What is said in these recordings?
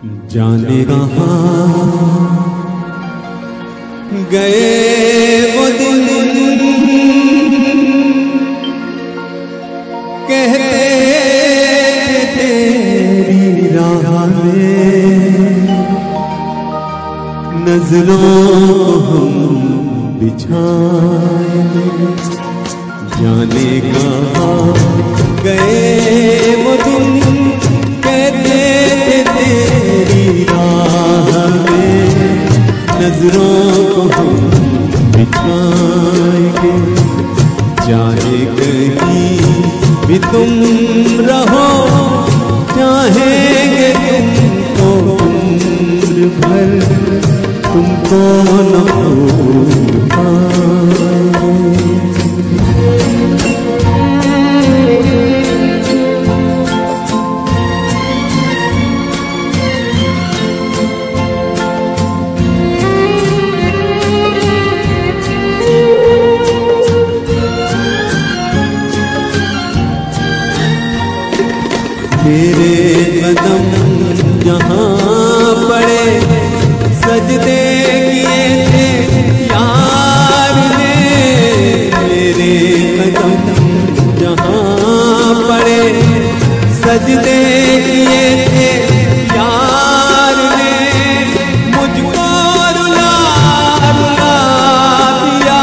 जाने कहाँ गए वो दिन कहते तेरी राह में नजरों को हम बिछाए। जाने कहाँ गए वो दिन कहते तेरी राह में नजरों को हम बिछाएंगे। चाहे कहीं भी तुम रहो चाहेंगे तुमको उम्र भर तुमको न भूल पाएंगे। तेरे कदम जहाँ पड़े सजदे किए थे यार ने। तेरे कदम जहाँ पड़े सजदे किए थे यार ने। मुझको रुला रुला दिया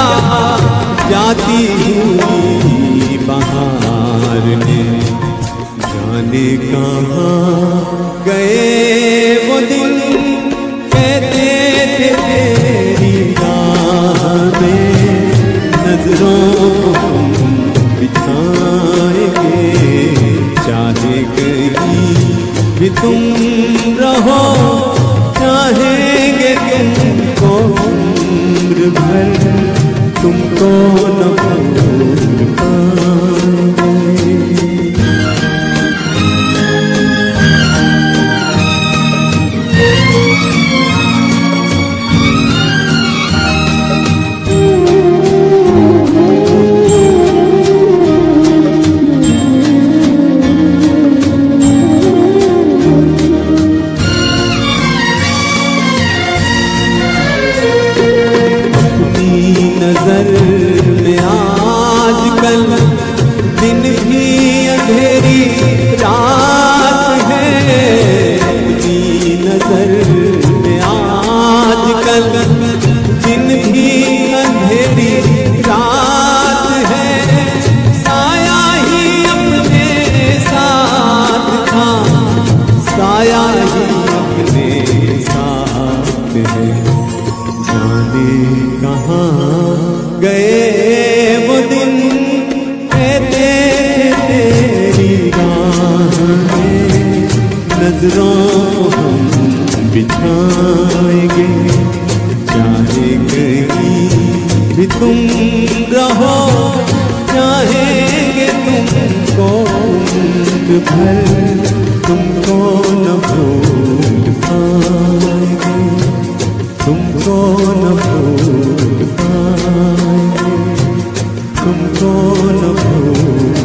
जाती हुई बहार ने। जाने कहाँ गए वो दिन कहते थे तेरी राह में नजरों को हम बिछाएंगे। चाहे कहीं भी तुम रहो चाहेंगे तुमको उम्र भर तुमको न भूल पाएंगे। नजर में आजकल दिन भी अंधेरी रात है। अपनी नजर में आजकल दिन भी अंधेरी रात है। साया ही अपने साथ था साया ही अपने साथ है। जाने कहाँ गए वो दिन कहते तेरी राह में नजरों हम बिछाएंगे। चाहे कहीं भी तुम रहो चाहेंगे तुमको उम्र भर तुमको न भूल पाएंगे। तुमको न भूल पाएंगे तुमको न भूल